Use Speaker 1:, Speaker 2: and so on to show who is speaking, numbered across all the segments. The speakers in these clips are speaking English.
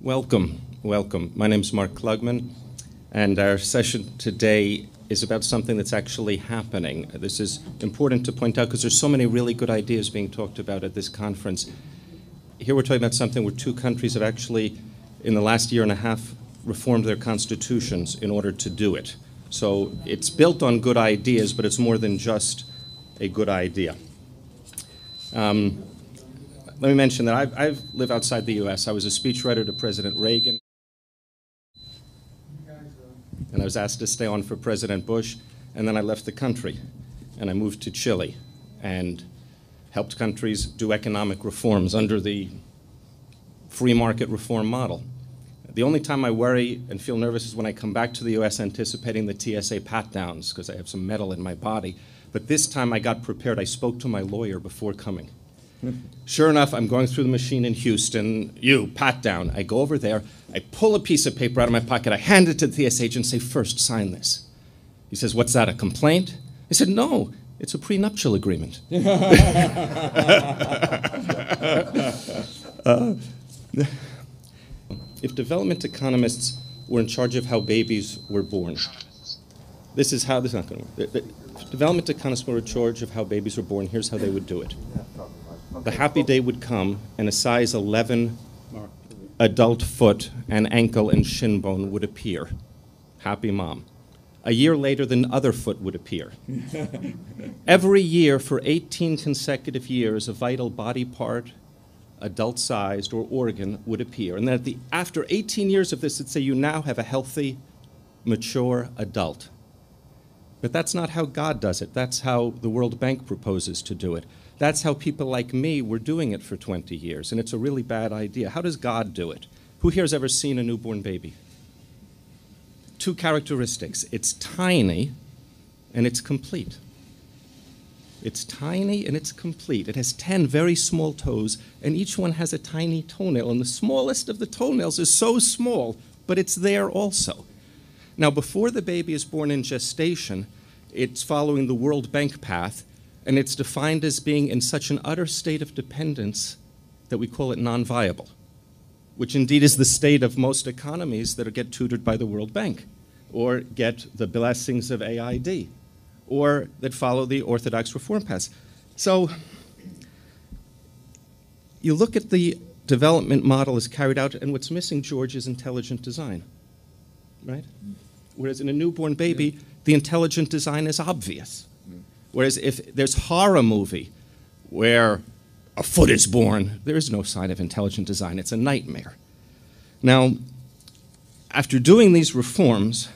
Speaker 1: Welcome, welcome. My name is Mark Klugmann, and our session today is about something that's actually happening. This is important to point out because there's so many really good ideas being talked about at this conference. Here we're talking about something where two countries have actually, in the last year and a half, reformed their constitutions in order to do it. So it's built on good ideas, but it's more than just a good idea. Let me mention that I live outside the U.S. I was a speechwriter to President Reagan, and I was asked to stay on for President Bush, and then I left the country, and I moved to Chile and helped countries do economic reforms under the free market reform model. The only time I worry and feel nervous is when I come back to the U.S. anticipating the TSA pat-downs, because I have some metal in my body. But this time I got prepared. I spoke to my lawyer before coming. Sure enough, I'm going through the machine in Houston. Pat down. I go over there. I pull a piece of paper out of my pocket. I hand it to the TSA agent and say, "First, sign this." He says, "What's that, a complaint?" I said, "No, it's a prenuptial agreement." If development economists were in charge of how babies were born, this is not going to work. If development economists were in charge of how babies were born, here's how they would do it. The happy day would come, and a size 11 adult foot and ankle and shin bone would appear. Happy mom. A year later, the other foot would appear. Every year for 18 consecutive years, a vital body part, adult-sized or organ, would appear. And then after 18 years of this, it'd say you now have a healthy, mature adult. But that's not how God does it. That's how the World Bank proposes to do it. That's how people like me were doing it for 20 years, and it's a really bad idea. How does God do it? Who here has ever seen a newborn baby? Two characteristics. It's tiny, and it's complete. It's tiny, and it's complete. It has 10 very small toes, and each one has a tiny toenail, and the smallest of the toenails is so small, but it's there also. Now, before the baby is born in gestation, it's following the World Bank path, and it's defined as being in such an utter state of dependence that we call it non-viable, which indeed is the state of most economies that get tutored by the World Bank, or get the blessings of AID, or that follow the orthodox reform paths. So you look at the development model as carried out, and what's missing, George, is intelligent design, right? Whereas in a newborn baby, the intelligent design is obvious. Whereas if there's a horror movie where a foot is born, there is no sign of intelligent design. It's a nightmare. Now, after doing these reforms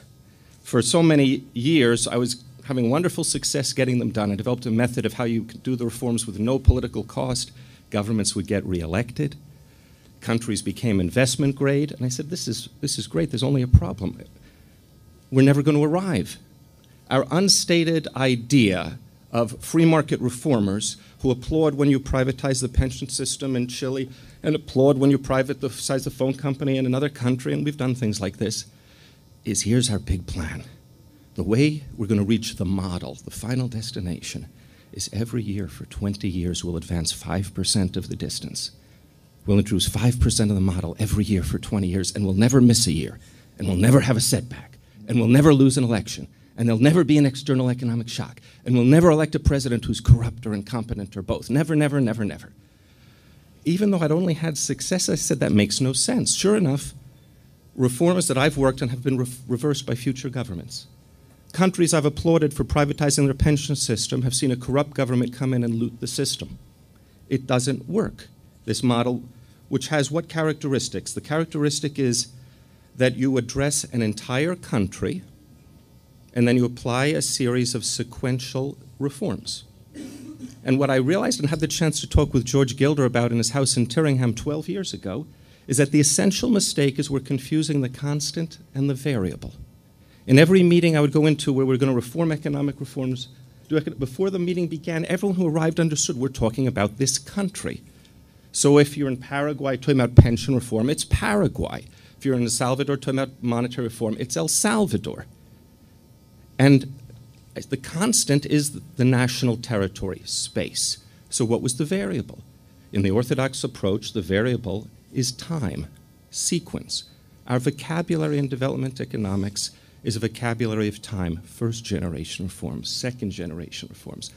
Speaker 1: for so many years, I was having wonderful success getting them done. I developed a method of how you could do the reforms with no political cost. Governments would get reelected. Countries became investment grade. And I said, this is great. There's only a problem. We're never going to arrive. Our unstated idea of free market reformers who applaud when you privatize the pension system in Chile and applaud when you privatize the phone company in another country, and we've done things like this, is here's our big plan. The way we're going to reach the model, the final destination, is every year for 20 years we'll advance 5% of the distance. We'll introduce 5% of the model every year for 20 years, and we'll never miss a year, and we'll never have a setback, and we'll never lose an election. And there'll never be an external economic shock. And we'll never elect a president who's corrupt or incompetent or both. Never, never, never, never. Even though I'd only had success, I said that makes no sense. Sure enough, reforms that I've worked on have been reversed by future governments. Countries I've applauded for privatizing their pension system have seen a corrupt government come in and loot the system. It doesn't work. This model, which has what characteristics? The characteristic is that you address an entire country and then you apply a series of sequential reforms. And what I realized and had the chance to talk with George Gilder about in his house in Tyringham 12 years ago is that the essential mistake is we're confusing the constant and the variable. In every meeting I would go into where we're going to reform economic reforms, before the meeting began, everyone who arrived understood we're talking about this country. So if you're in Paraguay talking about pension reform, it's Paraguay. If you're in El Salvador talking about monetary reform, it's El Salvador. And the constant is the national territory, space. So what was the variable? In the Orthodox approach, the variable is time, sequence. Our vocabulary in development economics is a vocabulary of time. First generation reforms, second generation reforms,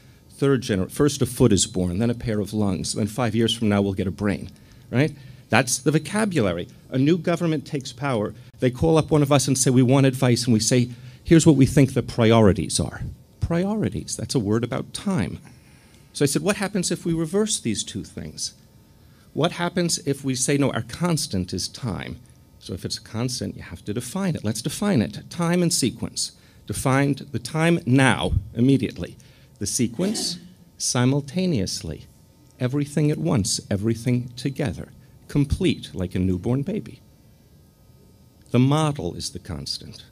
Speaker 1: first a foot is born, then a pair of lungs, then 5 years from now we'll get a brain, right? That's the vocabulary. A new government takes power. They call up one of us and say, we want advice, and we say, here's what we think the priorities are. Priorities, that's a word about time. So I said, what happens if we reverse these two things? What happens if we say, no, our constant is time? So if it's a constant, you have to define it. Let's define it. Time and sequence. Defined the time now, immediately. The sequence, simultaneously. Everything at once, everything together. Complete, like a newborn baby. The model is the constant.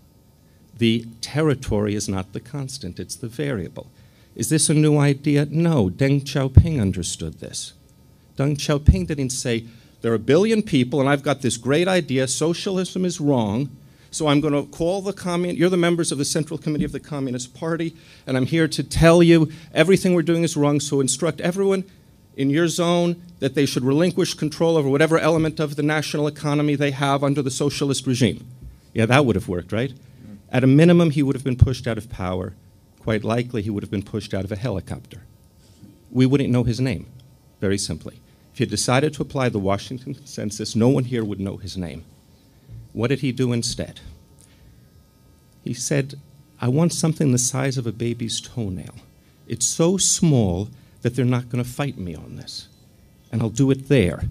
Speaker 1: The territory is not the constant, it's the variable. Is this a new idea? No, Deng Xiaoping understood this. Deng Xiaoping didn't say, there are a billion people and I've got this great idea, socialism is wrong, so I'm going to call you're the members of the Central Committee of the Communist Party, and I'm here to tell you everything we're doing is wrong, so instruct everyone in your zone that they should relinquish control over whatever element of the national economy they have under the socialist regime. Yeah, that would have worked, right? At a minimum, he would have been pushed out of power. Quite likely, he would have been pushed out of a helicopter. We wouldn't know his name, very simply. If he had decided to apply the Washington Consensus, no one here would know his name. What did he do instead? He said, I want something the size of a baby's toenail. It's so small that they're not going to fight me on this. And I'll do it there.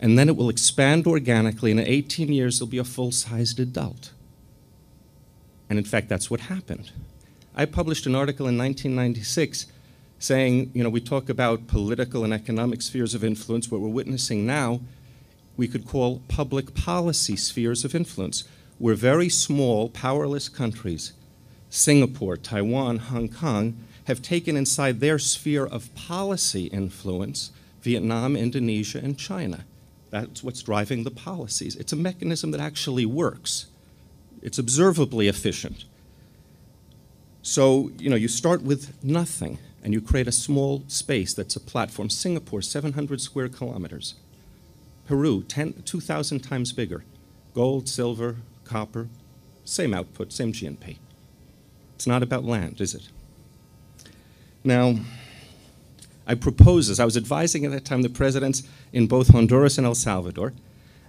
Speaker 1: And then it will expand organically, and in 18 years, it'll be a full-sized adult. And in fact, that's what happened. I published an article in 1996 saying, we talk about political and economic spheres of influence. What we're witnessing now, we could call public policy spheres of influence. We're very small, powerless countries, Singapore, Taiwan, Hong Kong, have taken inside their sphere of policy influence Vietnam, Indonesia, and China. That's what's driving the policies. It's a mechanism that actually works. It's observably efficient. So, you start with nothing, and you create a small space that's a platform. Singapore, 700 square kilometers. Peru, 2,000 times bigger. Gold, silver, copper, same output, same GNP. It's not about land, is it? Now, I proposed this. I was advising at that time the presidents in both Honduras and El Salvador,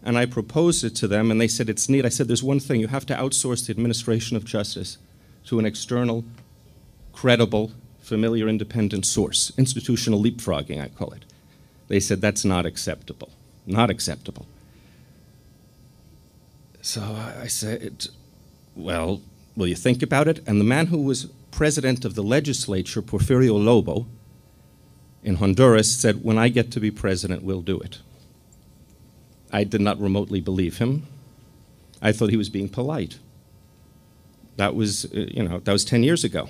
Speaker 1: and I proposed it to them, and they said, it's neat. I said, there's one thing. You have to outsource the administration of justice to an external, credible, familiar, independent source. Institutional leapfrogging, I call it. They said, that's not acceptable. Not acceptable. So I said, well, will you think about it? And the man who was president of the legislature, Porfirio Lobo, in Honduras, said, when I get to be president, we'll do it. I did not remotely believe him. I thought he was being polite. That was, that was 10 years ago.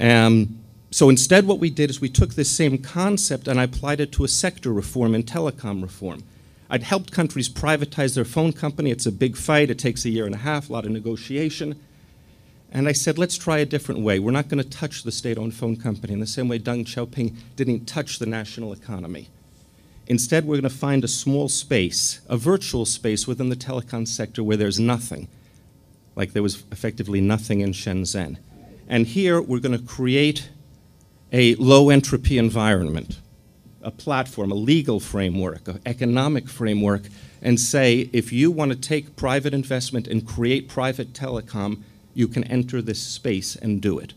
Speaker 1: So instead what we did is we took this same concept and I applied it to a sector reform and telecom reform. I'd helped countries privatize their phone company. It's a big fight. It takes a year and a half, a lot of negotiation. And I said, let's try a different way. We're not going to touch the state-owned phone company in the same way Deng Xiaoping didn't touch the national economy. Instead, we're going to find a small space, a virtual space within the telecom sector where there's nothing, like there was effectively nothing in Shenzhen. And here, we're going to create a low-entropy environment, a platform, a legal framework, an economic framework, and say, if you want to take private investment and create private telecom, you can enter this space and do it.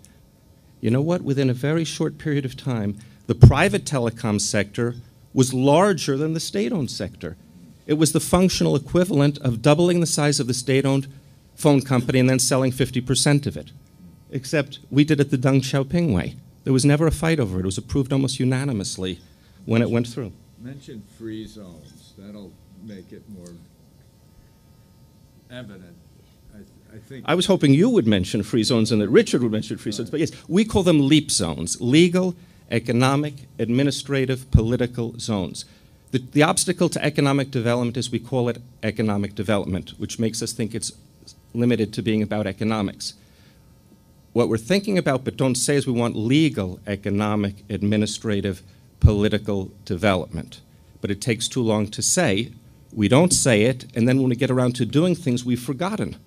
Speaker 1: You know what? Within a very short period of time, the private telecom sector was larger than the state-owned sector. It was the functional equivalent of doubling the size of the state-owned phone company and then selling 50% of it. Except we did it the Deng Xiaoping way. There was never a fight over it. It was approved almost unanimously when it went through.
Speaker 2: Mention free zones. That'll make it more evident.
Speaker 1: I was hoping you would mention free zones and that Richard would mention free zones. But yes, we call them leap zones, legal, economic, administrative, political zones. The obstacle to economic development is we call it economic development, which makes us think it's limited to being about economics. What we're thinking about but don't say is we want legal, economic, administrative, political development. But it takes too long to say We don't say it, and then when we get around to doing things, we've forgotten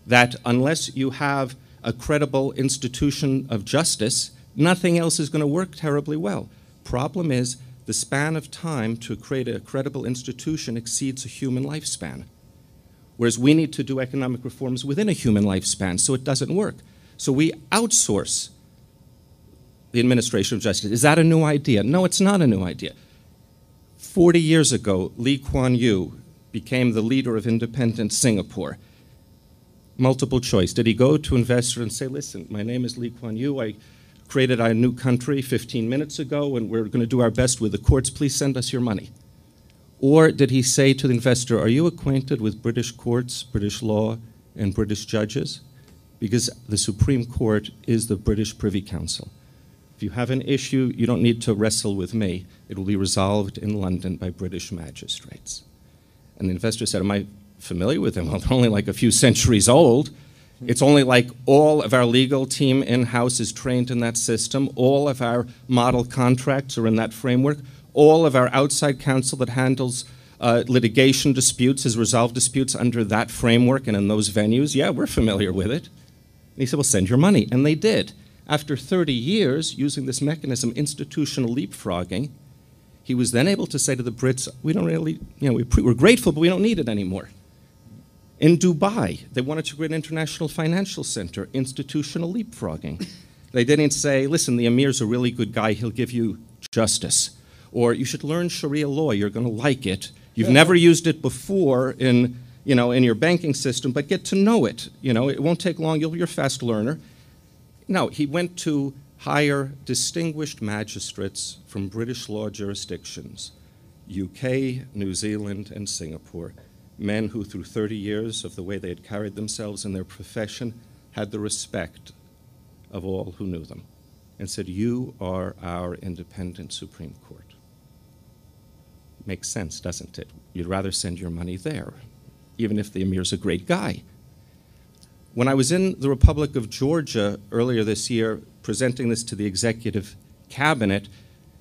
Speaker 1: that unless you have a credible institution of justice, nothing else is going to work terribly well. Problem is, the span of time to create a credible institution exceeds a human lifespan, whereas we need to do economic reforms within a human lifespan, so it doesn't work. So we outsource the administration of justice. Is that a new idea? No, it's not a new idea. 40 years ago, Lee Kuan Yew became the leader of independent Singapore. Multiple choice. Did he go to investor and say, listen, my name is Lee Kuan Yew, I created our new country 15 minutes ago, and we're going to do our best with the courts, please send us your money? Or did he say to the investor, are you acquainted with British courts, British law, and British judges? Because the Supreme Court is the British Privy Council. If you have an issue, you don't need to wrestle with me. It will be resolved in London by British magistrates. And the investor said, am I familiar with them? Well, they're only like a few centuries old. It's only like all of our legal team in-house is trained in that system. All of our model contracts are in that framework. All of our outside counsel that handles litigation disputes has resolved disputes under that framework and in those venues. Yeah, we're familiar with it. And he said, well, send your money. And they did. After 30 years using this mechanism, institutional leapfrogging, he was then able to say to the Brits, we don't really, we're grateful, but we don't need it anymore. In Dubai, they wanted to create an international financial center, institutional leapfrogging. They didn't say, listen, the emir's a really good guy, he'll give you justice. Or you should learn Sharia law, you're going to like it. You've never used it before in your banking system, but get to know it. It won't take long, you're a fast learner. No, he went to hire distinguished magistrates from British law jurisdictions, UK, New Zealand, and Singapore. Men who, through 30 years of the way they had carried themselves in their profession, had the respect of all who knew them, and said, you are our independent Supreme Court. Makes sense, doesn't it? You'd rather send your money there, even if the emir's a great guy. When I was in the Republic of Georgia earlier this year, presenting this to the executive cabinet,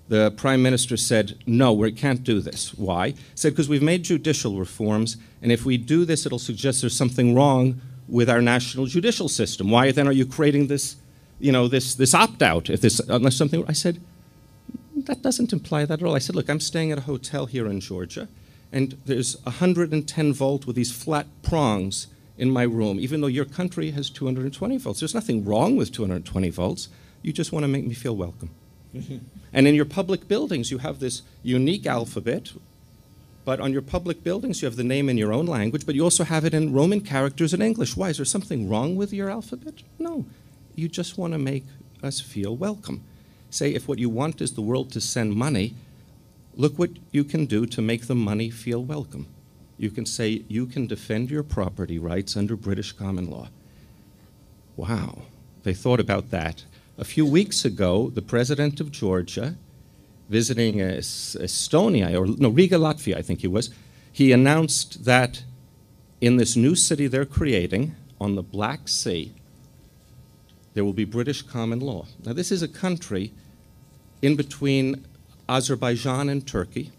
Speaker 1: the Prime Minister said, no, we can't do this. Why? He said, because we've made judicial reforms, and if we do this, it'll suggest there's something wrong with our national judicial system. Why then are you creating this, this opt-out? Unless something, I said, that doesn't imply that at all. I said, look, I'm staying at a hotel here in Georgia, and there's 110 volt with these flat prongs in my room, even though your country has 220 volts. There's nothing wrong with 220 volts. You just want to make me feel welcome. And in your public buildings, you have this unique alphabet, but on your public buildings, you have the name in your own language, but you also have it in Roman characters and English. Why? Is there something wrong with your alphabet? No. You just want to make us feel welcome. Say, if what you want is the world to send money, look what you can do to make the money feel welcome. You can say, you can defend your property rights under British common law. Wow. They thought about that. A few weeks ago, the president of Georgia, visiting Estonia, Riga, Latvia, I think he was, he announced that in this new city they're creating on the Black Sea, there will be British common law. Now, this is a country in between Azerbaijan and Turkey,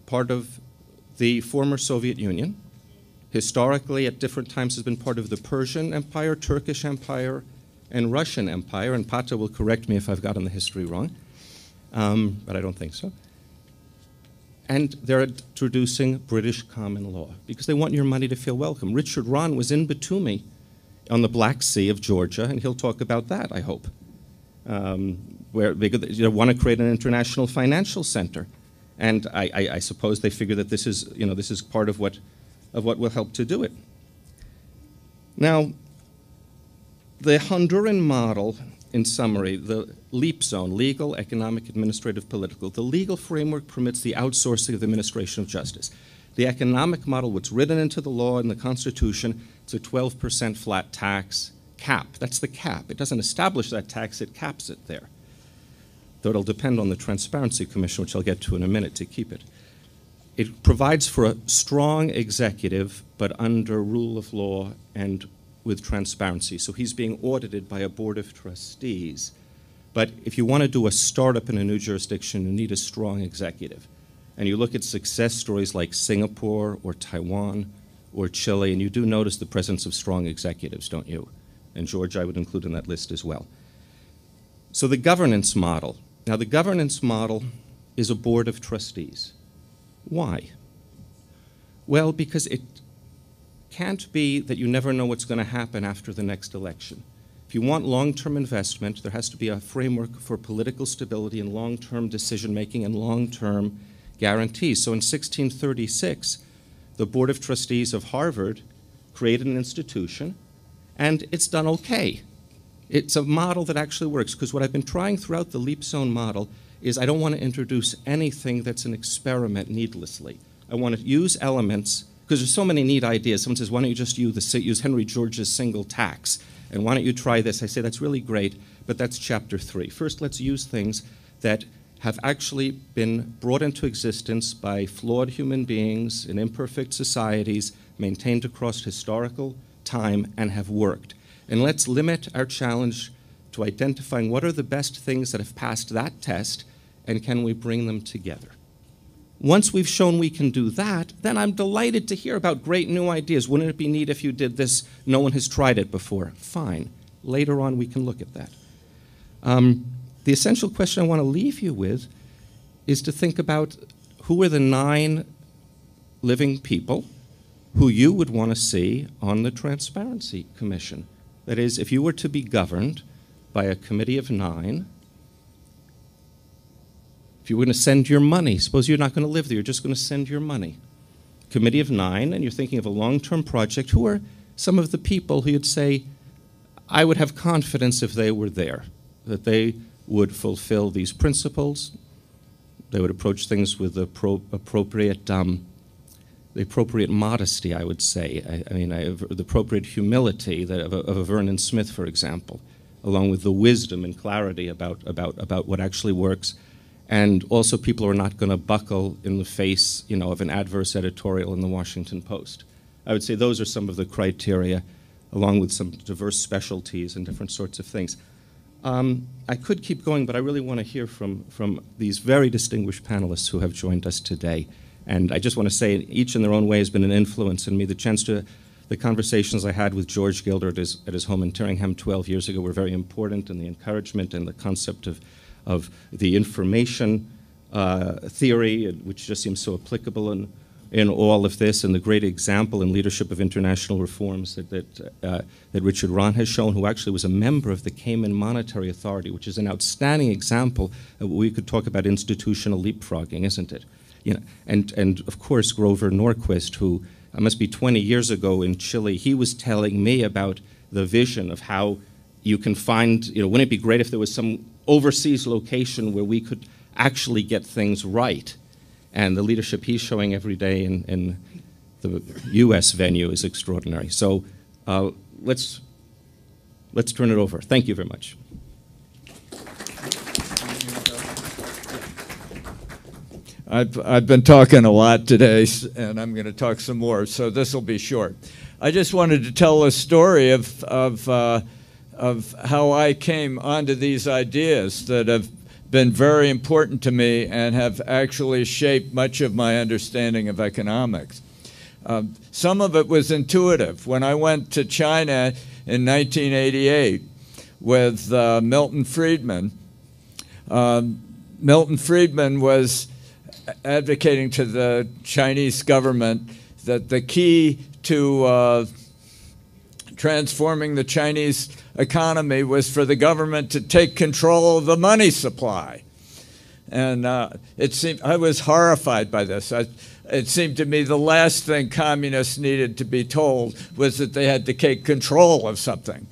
Speaker 1: part of the former Soviet Union. Historically, at different times, has been part of the Persian Empire, Turkish Empire, and Russian Empire, and Pata will correct me if I've gotten the history wrong, but I don't think so. And they're introducing British common law because they want your money to feel welcome. Richard Rahn was in Batumi on the Black Sea of Georgia, and he'll talk about that, I hope, where they want to create an international financial center. And I suppose they figure that this is part of what will help to do it. Now, the Honduran model, in summary, the LEAP zone, legal, economic, administrative, political. The legal framework permits the outsourcing of the administration of justice. The economic model, what's written into the law and the Constitution, it's a 12% flat tax cap. That's the cap. It doesn't establish that tax, it caps it there. Though it'll depend on the Transparency Commission, which I'll get to in a minute, to keep it. It provides for a strong executive, but under rule of law and with transparency. So he's being audited by a board of trustees. But if you want to do a startup in a new jurisdiction, you need a strong executive. and you look at success stories like Singapore or Taiwan or Chile, and you do notice the presence of strong executives, don't you? And George, I would include in that list as well. So the governance model. Now, the governance model is a board of trustees. Why? Well, because it can't be that you never know what's going to happen after the next election. If you want long-term investment, there has to be a framework for political stability and long-term decision-making and long-term guarantees. So in 1636, the Board of Trustees of Harvard created an institution, and it's done okay. It's a model that actually works, because what I've been trying throughout the leap zone model is I don't want to introduce anything that's an experiment needlessly. I want to use elements, because there's so many neat ideas. Someone says, why don't you just use Henry George's single tax? And why don't you try this? I say, that's really great, but that's chapter 3. First, let's use things that have actually been brought into existence by flawed human beings in imperfect societies, maintained across historical time, and have worked. And let's limit our challenge to identifying what are the best things that have passed that test, and can we bring them together? Once we've shown we can do that, then I'm delighted to hear about great new ideas. Wouldn't it be neat if you did this? No one has tried it before. Fine. Later on, we can look at that. The essential question I want to leave you with is to think about who are the 9 living people who you would want to see on the Transparency Commission. That is, if you were to be governed by a committee of 9, if you were going to send your money, suppose you're not going to live there, you're just going to send your money. Committee of 9, and you're thinking of a long-term project, who are some of the people who you'd say, I would have confidence if they were there, that they would fulfill these principles, they would approach things with the appropriate modesty, I would say. The appropriate humility of a Vernon Smith, for example, along with the wisdom and clarity about what actually works. And also people who are not going to buckle in the face, of an adverse editorial in the Washington Post. I would say those are some of the criteria, along with some diverse specialties and different sorts of things. I could keep going, but I really want to hear from these very distinguished panelists who have joined us today. And I just want to say, each in their own way has been an influence in me. The conversations I had with George Gilder at his home in Tyringham 12 years ago were very important, and the encouragement and the concept of the information theory, which just seems so applicable in all of this, and the great example in leadership of international reforms that Richard Rahn has shown, who actually was a member of the Cayman Monetary Authority, which is an outstanding example of what we could talk about institutional leapfrogging, isn't it? And of course, Grover Norquist, who must be 20 years ago in Chile, he was telling me about the vision of how you can find, wouldn't it be great if there was some overseas location where we could actually get things right? And the leadership he's showing every day in the U.S. venue is extraordinary. So let's turn it over. Thank you very much.
Speaker 2: I've been talking a lot today, and I'm going to talk some more, so this will be short. I just wanted to tell a story of how I came onto these ideas that have been very important to me and have actually shaped much of my understanding of economics. Some of it was intuitive. When I went to China in 1988 with Milton Friedman, Milton Friedman was advocating to the Chinese government that the key to transforming the Chinese economy was for the government to take control of the money supply. And it seemed, I was horrified by this. It seemed to me the last thing communists needed to be told was that they had to take control of something.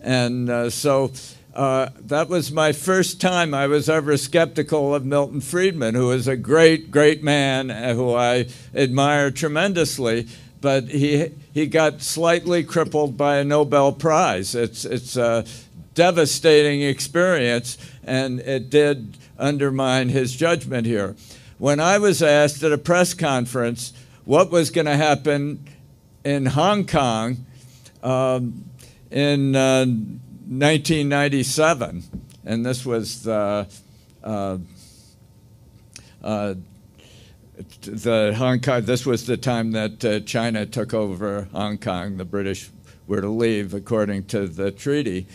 Speaker 2: And so that was my first time I was ever skeptical of Milton Friedman, who is a great, great man who I admire tremendously. But he got slightly crippled by a Nobel Prize. It's a devastating experience, and it did undermine his judgment here. When I was asked at a press conference what was going to happen in Hong Kong in 1997, and this was the the Hong Kong, this was the time that China took over Hong Kong. The British were to leave according to the treaty.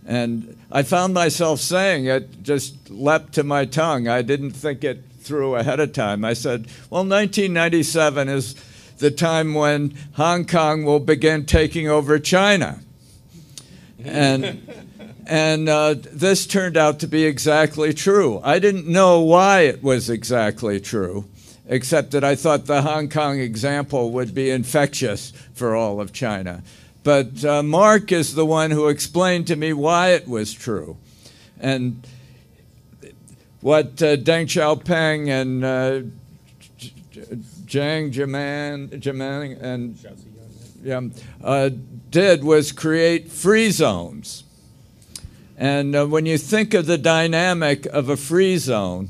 Speaker 2: And I found myself saying it, just leapt to my tongue. I didn't think it through ahead of time. I said, well, 1997 is the time when Hong Kong will begin taking over China. And this turned out to be exactly true. I didn't know why it was exactly true, except that I thought the Hong Kong example would be infectious for all of China. But Mark is the one who explained to me why it was true. And what Deng Xiaoping and Jiang Zemin and did was create free zones. And when you think of the dynamic of a free zone,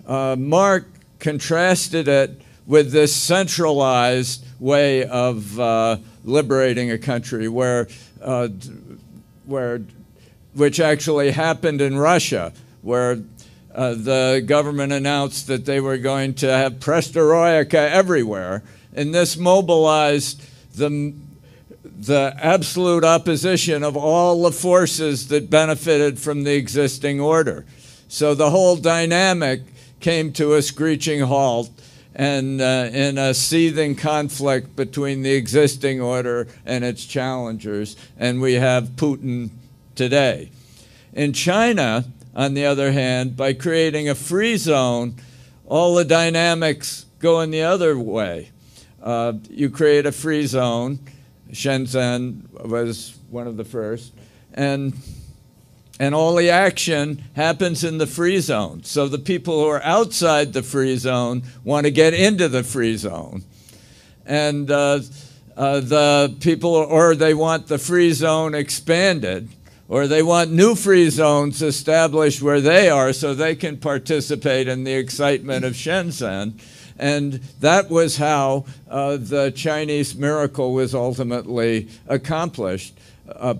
Speaker 2: Mark contrasted it with this centralized way of liberating a country, which actually happened in Russia, where the government announced that they were going to have perestroika everywhere, and this mobilized the absolute opposition of all the forces that benefited from the existing order. So the whole dynamic came to a screeching halt, and in a seething conflict between the existing order and its challengers, and we have Putin today. In China, on the other hand, by creating a free zone, all the dynamics go in the other way. You create a free zone. Shenzhen was one of the first, and all the action happens in the free zone. So the people who are outside the free zone want to get into the free zone. And the people, or they want the free zone expanded, or they want new free zones established where they are so they can participate in the excitement of Shenzhen. And that was how the Chinese miracle was ultimately accomplished,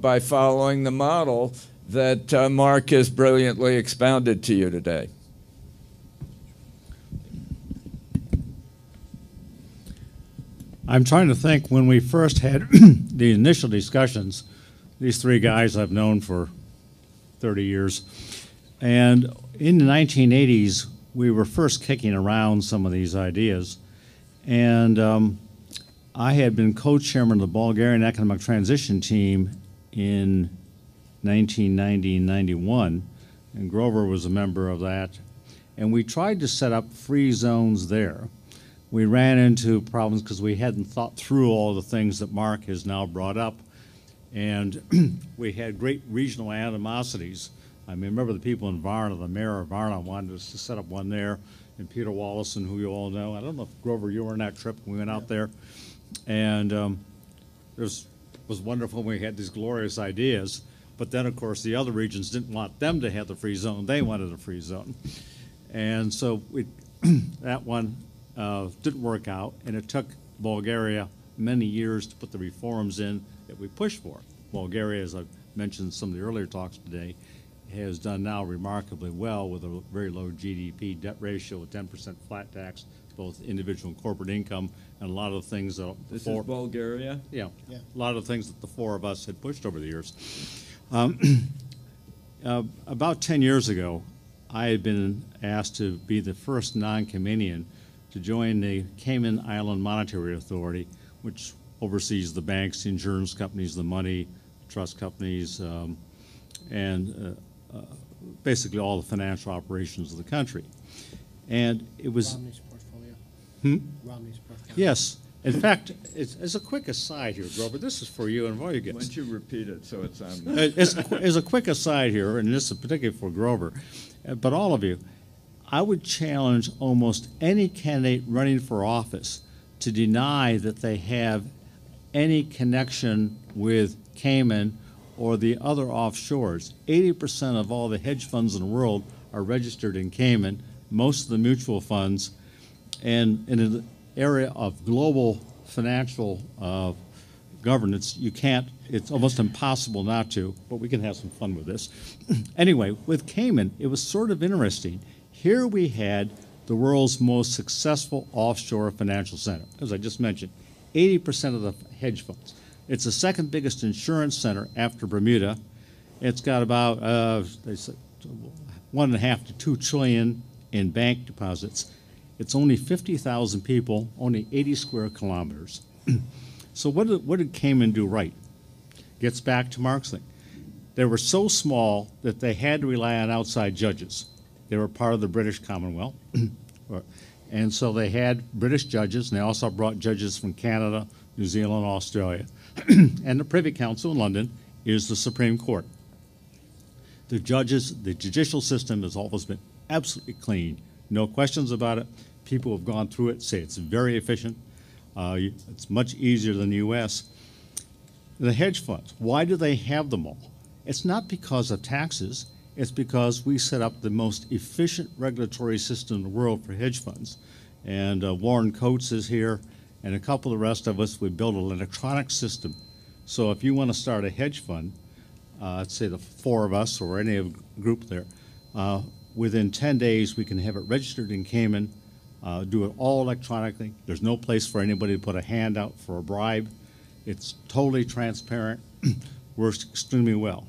Speaker 2: by following the model that Mark has brilliantly expounded to you today.
Speaker 3: I'm trying to think, when we first had the initial discussions, these three guys I've known for 30 years, and in the 1980s, we were first kicking around some of these ideas, and I had been co-chairman of the Bulgarian Economic Transition Team in 1990 and 91, and Grover was a member of that, and we tried to set up free zones there. We ran into problems because we hadn't thought through all the things that Mark has now brought up, and we had great regional animosities. I mean, remember the people in Varna, the mayor of Varna wanted us to set up one there, and Peter Wallison, who you all know. I don't know if, Grover, you were on that trip when we went out there, and it was wonderful. We had these glorious ideas. But then, of course, the other regions didn't want them to have the free zone. They wanted a free zone. And so that one didn't work out, and it took Bulgaria many years to put the reforms in that we pushed for. Bulgaria, as I've mentioned in some of the earlier talks today, has done now remarkably well with a very low GDP debt ratio, a 10% flat tax, both individual and corporate income, and a lot of things that
Speaker 2: This is Bulgaria?
Speaker 3: Yeah, a lot of things that the four of us had pushed over the years. About 10 years ago, I had been asked to be the first non-Caymanian to join the Cayman Island Monetary Authority, which oversees the banks, the insurance companies, the money, trust companies, and basically all the financial operations of the country. And it was...
Speaker 4: Romney's portfolio. Romney's portfolio.
Speaker 3: Yes. In fact, as a quick aside here, Grover, this is for you and for you guys.
Speaker 2: Why don't you repeat it so it's on?
Speaker 3: As a quick aside here, and this is particularly for Grover, but all of you, I would challenge almost any candidate running for office to deny that they have any connection with Cayman or the other offshores. 80% of all the hedge funds in the world are registered in Cayman, most of the mutual funds, and in an area of global financial governance, you can't, it's almost impossible not to, but we can have some fun with this. Anyway, with Cayman, it was sort of interesting. Here we had the world's most successful offshore financial center. As I just mentioned, 80% of the hedge funds. It's the second biggest insurance center after Bermuda. It's got about they say 1.5 to 2 trillion in bank deposits. It's only 50,000 people, only 80 square kilometers. So what did Cayman do right? Gets back to Mark's thing. They were so small that they had to rely on outside judges. They were part of the British Commonwealth. And so they had British judges, and they also brought judges from Canada, New Zealand, Australia. And the Privy Council in London is the Supreme Court. The judges, the judicial system has always been absolutely clean. No questions about it. People who have gone through it say it's very efficient. It's much easier than the U.S. The hedge funds, why do they have them all? It's not because of taxes. It's because we set up the most efficient regulatory system in the world for hedge funds. And Warren Coates is here, and a couple of the rest of us, we built an electronic system. So if you want to start a hedge fund, let's say the 4 of us or any group there, within 10 days we can have it registered in Cayman, do it all electronically. There's no place for anybody to put a hand out for a bribe. It's totally transparent, works extremely well.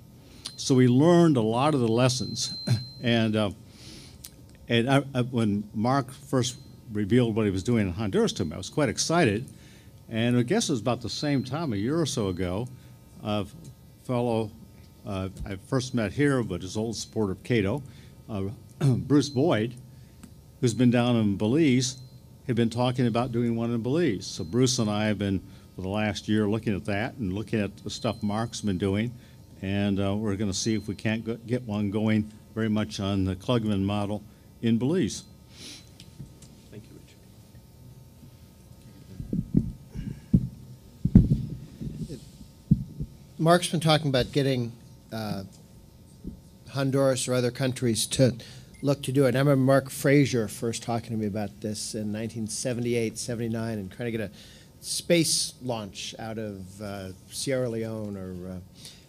Speaker 3: So we learned a lot of the lessons, and when Mark first revealed what he was doing in Honduras to me, I was quite excited, and I guess it was about the same time, a year or so ago, a fellow I first met here, but his old supporter of Cato, Bruce Boyd, who's been down in Belize, had been talking about doing one in Belize. So Bruce and I have been, for the last year, looking at that and looking at the stuff Mark's been doing. And we're going to see if we can't get one going very much on the Klugmann model in Belize.
Speaker 1: Thank you, Richard.
Speaker 4: Mark's been talking about getting Honduras or other countries to look to do it. And I remember Mark Fraser first talking to me about this in 1978, 79, and trying to get a space launch out of Sierra Leone or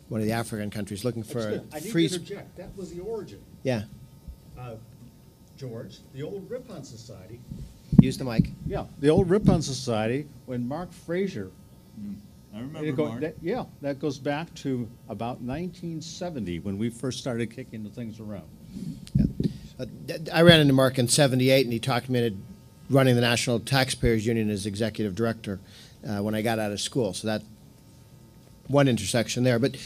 Speaker 4: one of the African countries, looking for a free...
Speaker 3: I need to interject. That was the origin.
Speaker 4: Yeah.
Speaker 3: George, the old Ripon Society.
Speaker 4: Use the mic.
Speaker 3: Yeah, the old Ripon Society, when Mark Fraser...
Speaker 2: I remember Mark.
Speaker 3: That goes back to about 1970 when we first started kicking the things around.
Speaker 4: Yeah. I ran into Mark in 78, and he talked me into running the National Taxpayers Union as executive director when I got out of school. So that one intersection there. But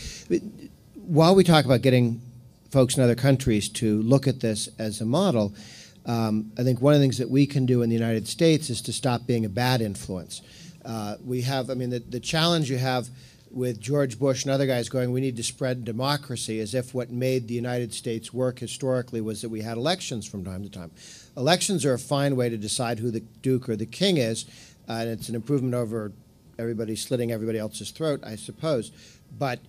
Speaker 4: while we talk about getting folks in other countries to look at this as a model, I think one of the things that we can do in the United States is to stop being a bad influence. We have, I mean, the challenge you have with George Bush and other guys going, we need to spread democracy, as if what made the United States work historically was that we had elections from time to time. Elections are a fine way to decide who the Duke or the King is, and it's an improvement over everybody slitting everybody else's throat, I suppose. But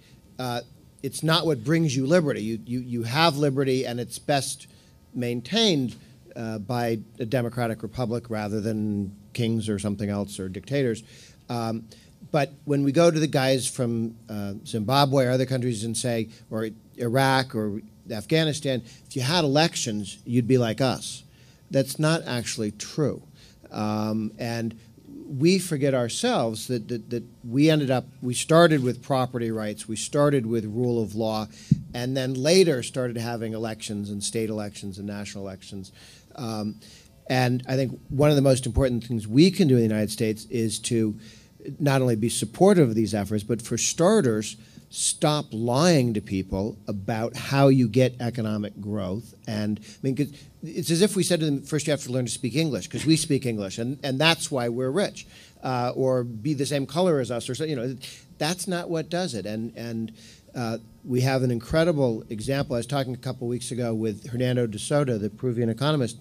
Speaker 4: it's not what brings you liberty. You have liberty, and it's best maintained by a democratic republic rather than kings or something else or dictators. But when we go to the guys from Zimbabwe or other countries and say, or Iraq or Afghanistan, if you had elections, you'd be like us. That's not actually true. And we forget ourselves that we started with property rights, we started with rule of law, and then later started having elections and state elections and national elections. And I think one of the most important things we can do in the United States is to not only be supportive of these efforts, but for starters, stop lying to people about how you get economic growth. And I mean, it's as if we said to them, first you have to learn to speak English, because we speak English, and that's why we're rich, or be the same color as us, or so, you know, that's not what does it. And we have an incredible example. I was talking a couple weeks ago with Hernando de Soto, the Peruvian economist,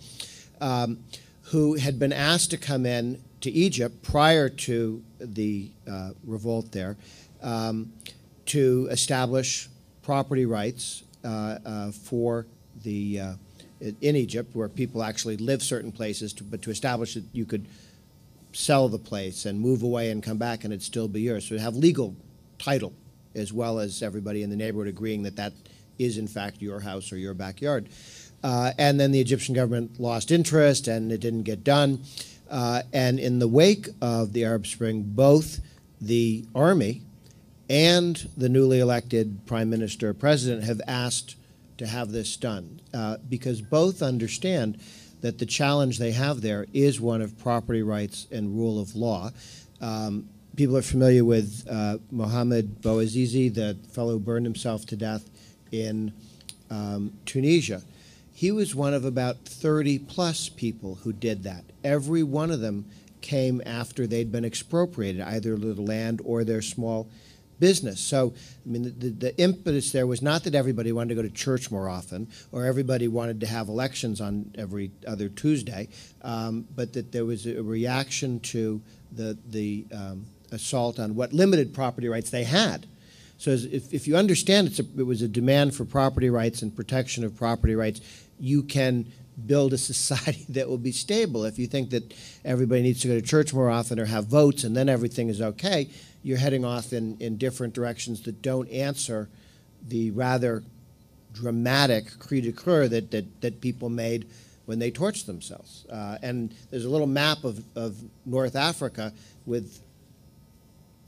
Speaker 4: who had been asked to come in to Egypt prior to the revolt there to establish property rights for the in Egypt, where people actually live certain places, but to establish that you could sell the place and move away and come back and it'd still be yours. So to have legal title, as well as everybody in the neighborhood agreeing that that is in fact your house or your backyard. And then the Egyptian government lost interest, and it didn't get done. And in the wake of the Arab Spring, both the army and the newly elected prime minister or president have asked to have this done, because both understand that the challenge they have there is one of property rights and rule of law. People are familiar with Mohammed Bouazizi, the fellow who burned himself to death in Tunisia. He was one of about 30-plus people who did that. Every one of them came after they'd been expropriated, either their land or their small business. So, I mean, the impetus there was not that everybody wanted to go to church more often or everybody wanted to have elections on every other Tuesday, but that there was a reaction to the assault on what limited property rights they had. So if you understand it was a demand for property rights and protection of property rights, you can build a society that will be stable. If you think that everybody needs to go to church more often or have votes and then everything is okay, you're heading off in different directions that don't answer the rather dramatic cri de coeur that people made when they torched themselves. And there's a little map of North Africa with,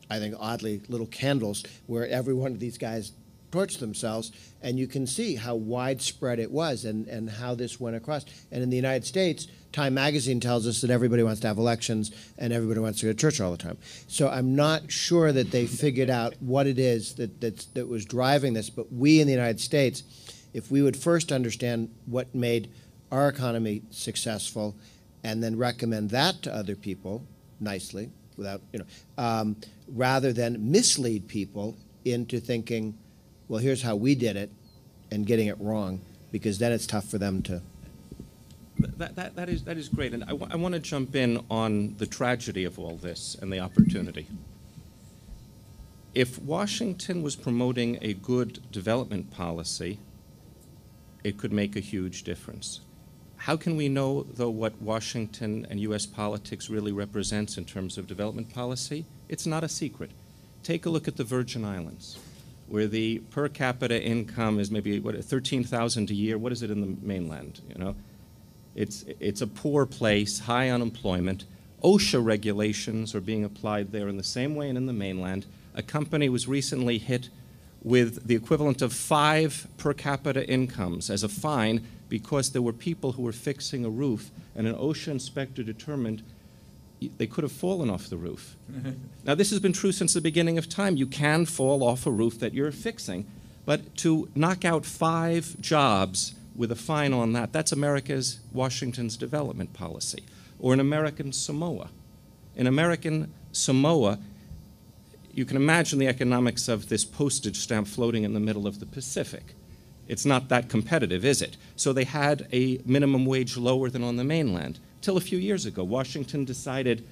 Speaker 4: I think, oddly, little candles where every one of these guys torched themselves, and you can see how widespread it was and how this went across. And in the United States, Time Magazine tells us that everybody wants to have elections and everybody wants to go to church all the time. So I'm not sure that they figured out what it is that was driving this, but we in the United States, if we would first understand what made our economy successful and then recommend that to other people nicely, without, rather than mislead people into thinking, well, here's how we did it, and getting it wrong, because then it's tough for them to.
Speaker 1: That is great, and I want to jump in on the tragedy of all this and the opportunity. If Washington was promoting a good development policy, it could make a huge difference. How can we know, though, what Washington and U.S. politics really represents in terms of development policy? It's not a secret. Take a look at the Virgin Islands, where the per capita income is maybe $13,000 a year. What is it in the mainland? It's a poor place, high unemployment. OSHA regulations are being applied there in the same way and in the mainland. A company was recently hit with the equivalent of 5 per capita incomes as a fine because there were people who were fixing a roof, and an OSHA inspector determined they could have fallen off the roof. Now, this has been true since the beginning of time. You can fall off a roof that you're fixing, but to knock out 5 jobs with a fine on that, that's America's, Washington's development policy. Or in American Samoa. In American Samoa, you can imagine the economics of this postage stamp floating in the middle of the Pacific. It's not that competitive, is it? So they had a minimum wage lower than on the mainland. Till a few years ago, Washington decided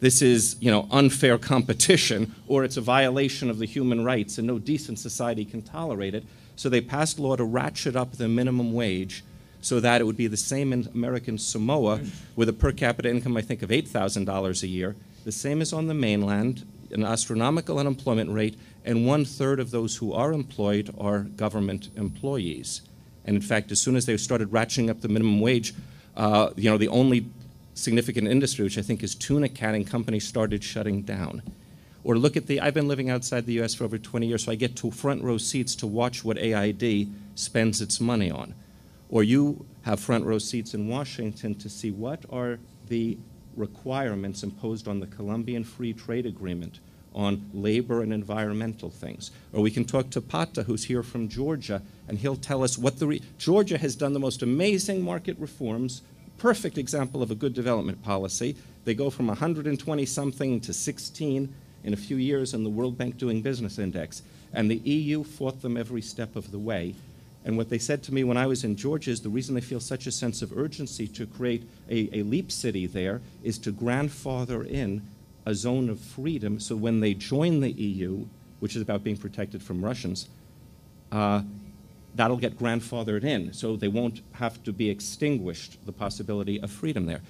Speaker 1: this is, unfair competition, or it's a violation of the human rights, and no decent society can tolerate it. So they passed law to ratchet up the minimum wage so that it would be the same in American Samoa with a per capita income, I think, of $8,000 a year, the same as on the mainland, an astronomical unemployment rate, and 1/3 of those who are employed are government employees. And in fact, as soon as they started ratcheting up the minimum wage, the only significant industry, which I think is tuna canning, companies started shutting down. Or look at I've been living outside the U.S. for over 20 years, so I get to front row seats to watch what AID spends its money on. Or you have front row seats in Washington to see what are the requirements imposed on the Colombian Free Trade Agreement on labor and environmental things. Or we can talk to Pata, who's here from Georgia, and he'll tell us what Georgia has done the most amazing market reforms, perfect example of a good development policy. They go from 120-something to 16 in a few years in the World Bank Doing Business Index. And the EU fought them every step of the way. And what they said to me when I was in Georgia is the reason they feel such a sense of urgency to create a leap city there is to grandfather in a zone of freedom, so when they join the EU, which is about being protected from Russians, that'll get grandfathered in, so they won't have to be extinguished, the possibility of freedom there.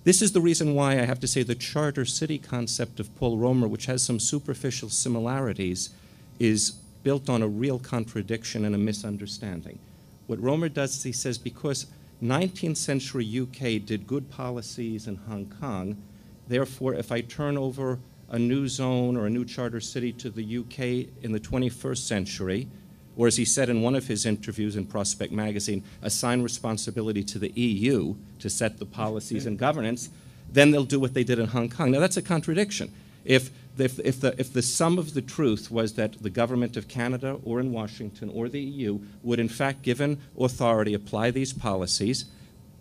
Speaker 1: This is the reason why I have to say the charter city concept of Paul Romer, which has some superficial similarities, is built on a real contradiction and a misunderstanding. What Romer does is he says, because 19th century UK did good policies in Hong Kong, therefore, if I turn over a new zone or a new charter city to the UK in the 21st century, or as he said in one of his interviews in Prospect magazine, assign responsibility to the EU to set the policies and governance, then they'll do what they did in Hong Kong. Now, that's a contradiction. If the sum of the truth was that the government of Canada or in Washington or the EU would, in fact, given authority, apply these policies,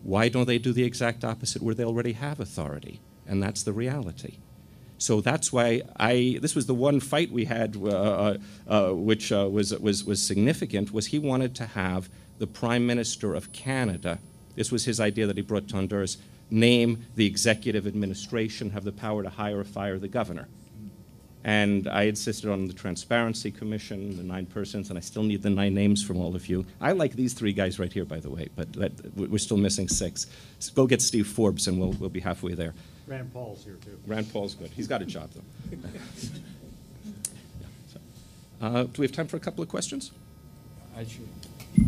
Speaker 1: why don't they do the exact opposite where they already have authority? And that's the reality. So that's why this was the one fight we had which was significant, was he wanted to have the Prime Minister of Canada, this was his idea that he brought to Honduras, name the executive administration, have the power to hire or fire the governor. And I insisted on the Transparency Commission, the 9 persons, and I still need the 9 names from all of you. I like these 3 guys right here, by the way, but we're still missing 6. So go get Steve Forbes, and we'll be halfway there.
Speaker 3: Rand Paul's here, too.
Speaker 1: Rand Paul's good. He's got a job, though. Do we have time for a couple of questions?
Speaker 2: I should get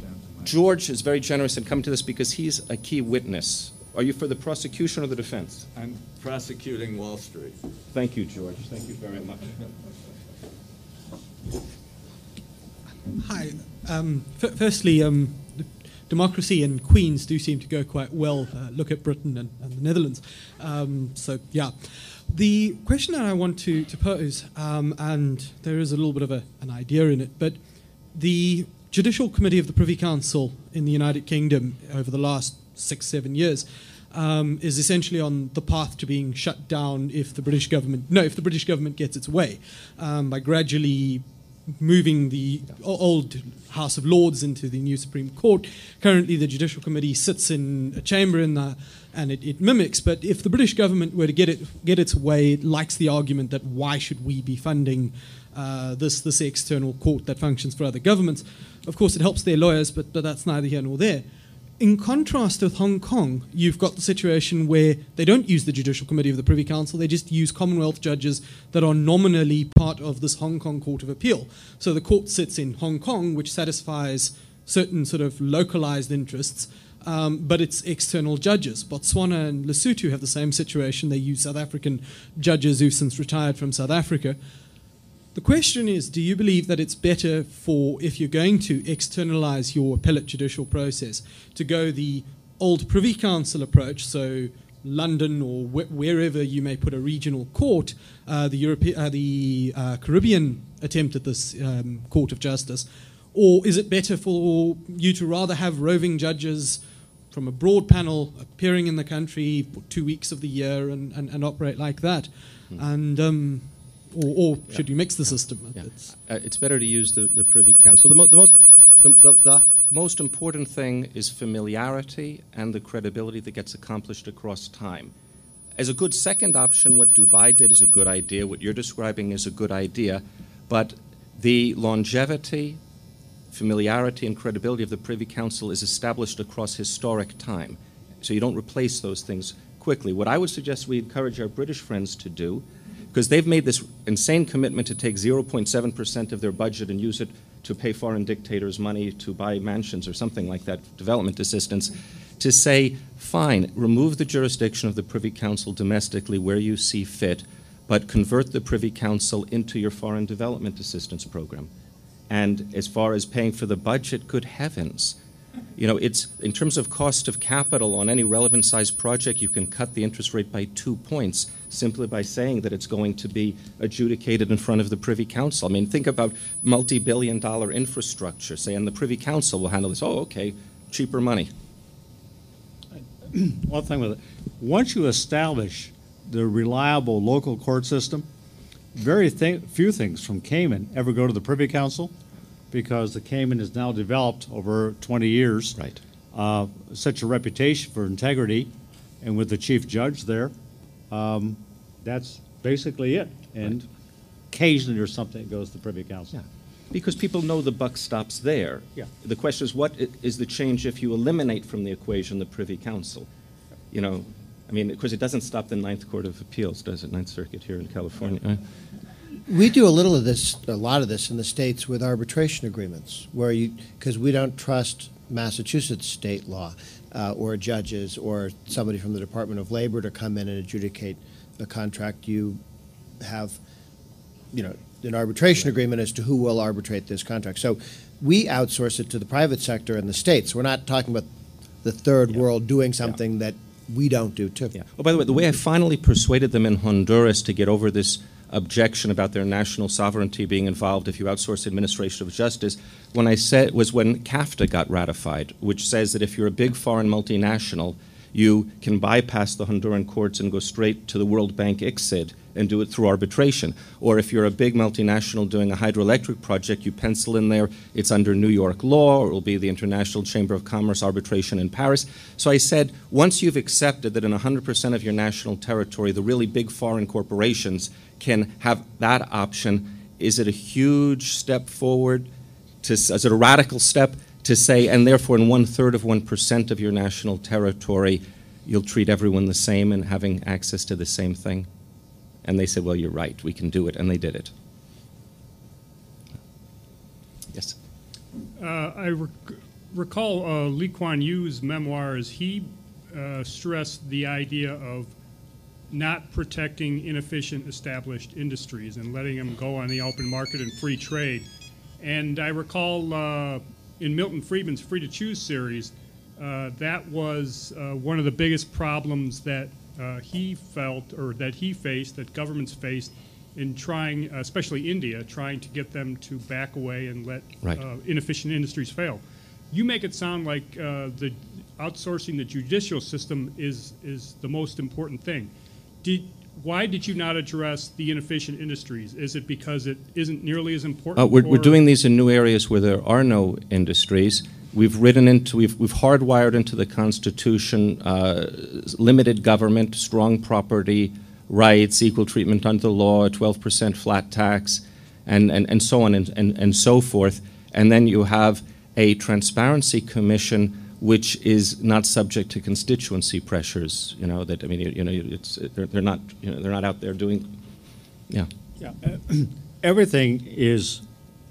Speaker 2: down to my...
Speaker 1: George is very generous in coming to this because he's a key witness. Are you for the prosecution or the defense?
Speaker 2: I'm prosecuting Wall Street.
Speaker 1: Thank you, George. Thank you very much.
Speaker 5: Hi. Firstly, democracy and Queens do seem to go quite well. Look at Britain and the Netherlands. So, yeah. The question that I want to pose, and there is a little bit of an idea in it, but the Judicial Committee of the Privy Council in the United Kingdom over the last 6-7 years is essentially on the path to being shut down if the British government gets its way by gradually moving the old House of Lords into the new Supreme Court. Currently, the Judicial Committee sits in a chamber and it mimics. But if the British government were to get its way, it likes the argument that why should we be funding this external court that functions for other governments? Of course, it helps their lawyers, but that's neither here nor there. In contrast with Hong Kong, you've got the situation where they don't use the Judicial Committee of the Privy Council, they just use Commonwealth judges that are nominally part of this Hong Kong Court of Appeal. So the court sits in Hong Kong, which satisfies certain sort of localized interests, but it's external judges. Botswana and Lesotho have the same situation. They use South African judges who've since retired from South Africa. The question is, do you believe that it's better for, if you're going to externalize your appellate judicial process, to go the old Privy Council approach, so London or wherever you may put a regional court, the Caribbean attempt at this Court of Justice, or is it better for you to rather have roving judges from a broad panel appearing in the country for 2 weeks of the year and operate like that? And... Or should you mix the system?
Speaker 1: Yeah. It's better to use the Privy Council. The most important thing is familiarity and the credibility that gets accomplished across time. As a good second option, what Dubai did is a good idea. What you're describing is a good idea. But the longevity, familiarity, and credibility of the Privy Council is established across historic time. So you don't replace those things quickly. What I would suggest we encourage our British friends to do, because they've made this insane commitment to take 0.7% of their budget and use it to pay foreign dictators money to buy mansions or something like that, development assistance, to say, fine, remove the jurisdiction of the Privy Council domestically where you see fit, but convert the Privy Council into your foreign development assistance program. And as far as paying for the budget, good heavens. You know, it's, in terms of cost of capital on any relevant size project, you can cut the interest rate by 2 points simply by saying that it's going to be adjudicated in front of the Privy Council. I mean, think about multi-billion-dollar infrastructure, say, and the Privy Council will handle this. Oh, okay, cheaper money.
Speaker 3: One thing with it, once you establish the reliable local court system, very few things from Cayman ever go to the Privy Council, because the Cayman is now developed over 20 years.
Speaker 1: Right.
Speaker 3: Such a reputation for integrity, and with the chief judge there, that's basically it. And right. Occasionally there's something that goes to the Privy Council.
Speaker 1: Yeah. Because people know the buck stops there.
Speaker 3: Yeah.
Speaker 1: The question is, what is the change if you eliminate from the equation the Privy Council? You know, I mean, because it doesn't stop the Ninth Court of Appeals, does it? Ninth Circuit here in California.
Speaker 4: We do a lot of this in the states with arbitration agreements, because we don't trust Massachusetts state law or judges or somebody from the Department of Labor to come in and adjudicate a contract. You have, an arbitration agreement as to who will arbitrate this contract. So we outsource it to the private sector in the states. We're not talking about the third world doing something that we don't do too.
Speaker 1: Yeah. Oh, by the way, the way I finally persuaded them in Honduras to get over this objection about their national sovereignty being involved if you outsource administration of justice, when CAFTA got ratified, which says that if you're a big foreign multinational, you can bypass the Honduran courts and go straight to the World Bank ICSID and do it through arbitration. Or if you're a big multinational doing a hydroelectric project, you pencil in there, it's under New York law, or it will be the International Chamber of Commerce arbitration in Paris. So I said, once you've accepted that in 100% of your national territory, the really big foreign corporations can have that option, is it a huge step forward? Is it a radical step to say, and therefore in 1/3 of 1% of your national territory, you'll treat everyone the same and having access to the same thing? And they said, well, you're right, we can do it, and they did it. Yes?
Speaker 6: I recall Lee Kuan Yew's memoirs. He stressed the idea of not protecting inefficient established industries and letting them go on the open market and free trade. And I recall in Milton Friedman's Free to Choose series, that was one of the biggest problems that he felt, or that he faced, that governments faced in trying, especially India, trying to get them to back away and let inefficient industries fail. You make it sound like the outsourcing the judicial system is the most important thing. Why did you not address the inefficient industries? Is it because it isn't nearly as important?
Speaker 1: We're doing these in new areas where there are no industries. We've hardwired into the Constitution limited government, strong property rights, equal treatment under the law, a 12% flat tax, and so on and so forth. And then you have a transparency commission which is not subject to constituency pressures. They're not out there doing,
Speaker 3: Everything is,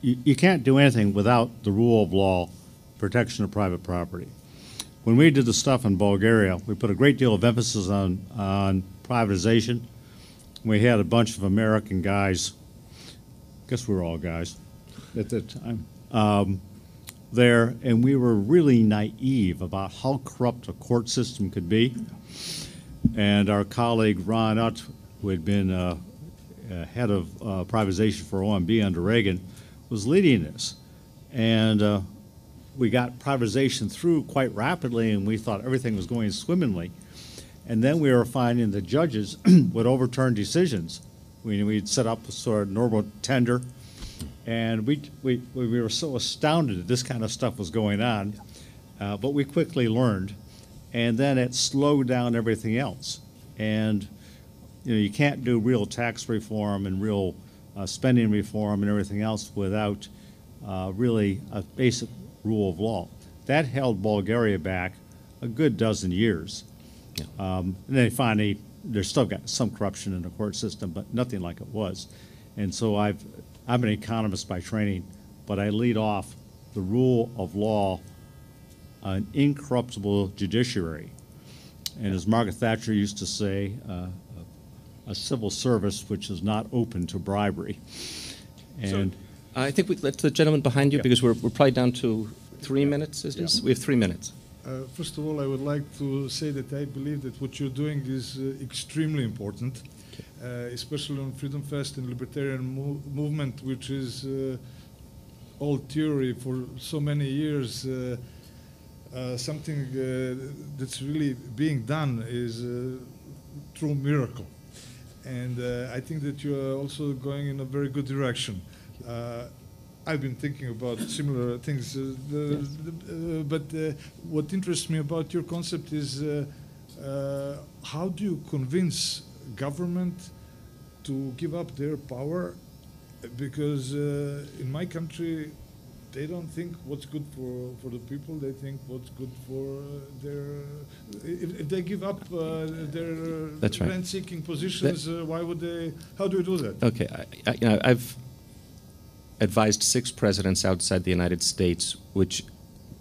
Speaker 3: you can't do anything without the rule of law, protection of private property. When we did the stuff in Bulgaria, we put a great deal of emphasis on privatization. We had a bunch of American guys, I guess we were all guys at that time, there, and we were really naive about how corrupt a court system could be. And our colleague Rahn, who had been head of privatization for OMB under Reagan, was leading this. And we got privatization through quite rapidly, and we thought everything was going swimmingly. And then we were finding the judges would overturn decisions. We'd set up a sort of normal tender, and we were so astounded that this kind of stuff was going on, but we quickly learned, and then it slowed down everything else. And you can't do real tax reform and real spending reform and everything else without really a basic rule of law. That held Bulgaria back a good dozen years. And then finally, there's still got some corruption in the court system, but nothing like it was. And so I'm an economist by training, but I lead off the rule of law, an incorruptible judiciary. And as Margaret Thatcher used to say, a civil service which is not open to bribery. And
Speaker 1: so, I think let the gentleman behind you, because we're probably down to 3 minutes. We have 3 minutes.
Speaker 7: First of all, I would like to say that I believe that what you're doing is extremely important, especially on Freedom Fest and Libertarian movement, which is old theory for so many years. Something that's really being done is a true miracle. And I think that you are also going in a very good direction. I've been thinking about similar things, but what interests me about your concept is how do you convince government to give up their power? Because in my country, they don't think what's good for the people. They think what's good for their. If they give up their
Speaker 1: That's right.
Speaker 7: rent-seeking positions, why would they? How do you do that?
Speaker 1: Okay, I've advised 6 presidents outside the United States, which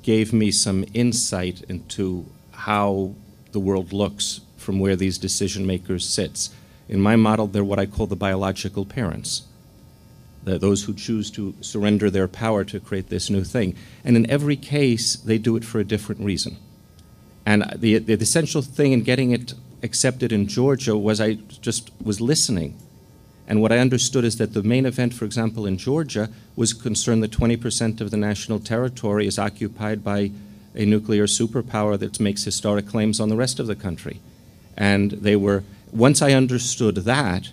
Speaker 1: gave me some insight into how the world looks from where these decision makers sit. In my model, they're what I call the biological parents. Those who choose to surrender their power to create this new thing. And in every case, they do it for a different reason. And the essential thing in getting it accepted in Georgia was I just was listening. And what I understood is that the main event, for example, in Georgia, was concerned that 20% of the national territory is occupied by a nuclear superpower that makes historic claims on the rest of the country. And they were, once I understood that,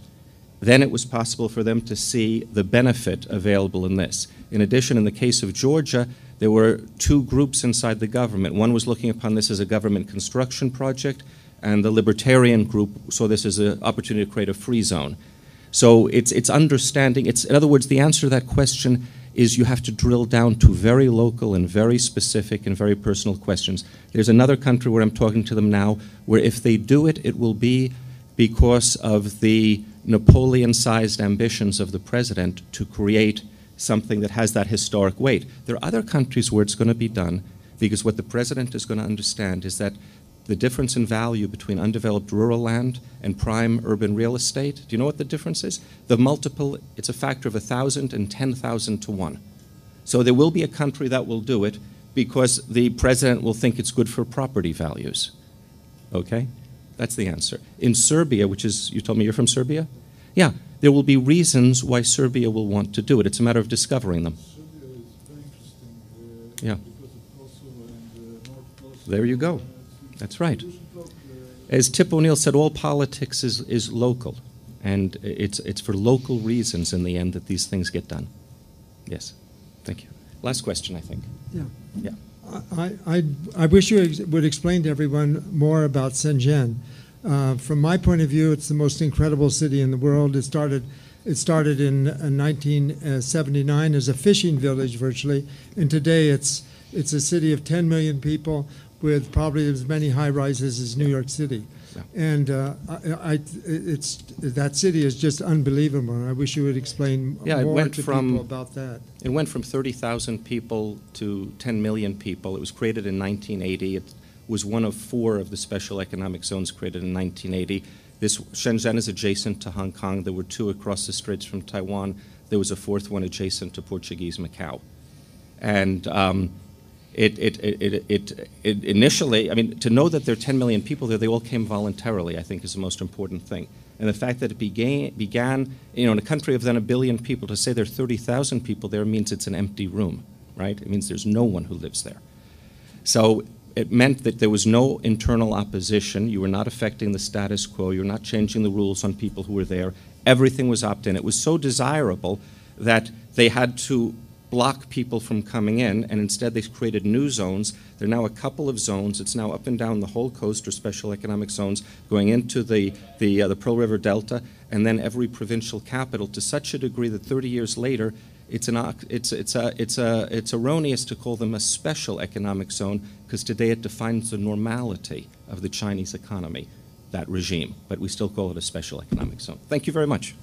Speaker 1: then it was possible for them to see the benefit available in this. In addition, in the case of Georgia, there were 2 groups inside the government. One was looking upon this as a government construction project, and the libertarian group saw this as an opportunity to create a free zone. So it's understanding, in other words, the answer to that question is you have to drill down to very local and very specific and very personal questions. There's another country where I'm talking to them now, where if they do it, it will be because of the Napoleon-sized ambitions of the president to create something that has that historic weight. There are other countries where it's going to be done because what the president is going to understand is that the difference in value between undeveloped rural land and prime urban real estate, do you know what the difference is? The multiple, it's a factor of 1,000 and 10,000 to 1. So there will be a country that will do it because the president will think it's good for property values. Okay? That's the answer. In Serbia, which is, you told me you're from Serbia? Yeah, there will be reasons why Serbia will want to do it. It's a matter of discovering them.
Speaker 7: Serbia is very interesting.
Speaker 1: Yeah.
Speaker 7: Because of Kosovo and North Kosovo.
Speaker 1: There you go. That's right. As Tip O'Neill said, all politics is local, and it's for local reasons in the end that these things get done. Yes. Thank you. Last question, I think.
Speaker 8: Yeah.
Speaker 1: Yeah.
Speaker 8: I wish you would explain to everyone more about Shenzhen. From my point of view, it's the most incredible city in the world. It started in 1979 as a fishing village virtually, and today it's a city of 10 million people with probably as many high-rises as New York City.
Speaker 1: Yeah.
Speaker 8: And that city is just unbelievable. And I wish you would explain more to people about that.
Speaker 1: It went from 30,000 people to 10 million people. It was created in 1980. It was one of 4 of the special economic zones created in 1980. Shenzhen is adjacent to Hong Kong. There were 2 across the straits from Taiwan. There was a 4th one adjacent to Portuguese Macau. And it initially, I mean, to know that there are 10 million people there, they all came voluntarily, I think is the most important thing. And the fact that it began, in a country of then 1 billion people, to say there are 30,000 people there means it's an empty room, right? It means there's no one who lives there. So it meant that there was no internal opposition. You were not affecting the status quo. You were not changing the rules on people who were there. Everything was opt-in. It was so desirable that they had to block people from coming in, and instead they created new zones. There are now a couple of zones. It's now up and down the whole coast, or special economic zones, going into the Pearl River Delta, and then every provincial capital, to such a degree that 30 years later, it's erroneous to call them a special economic zone, because today it defines the normality of the Chinese economy, that regime. But we still call it a special economic zone. Thank you very much.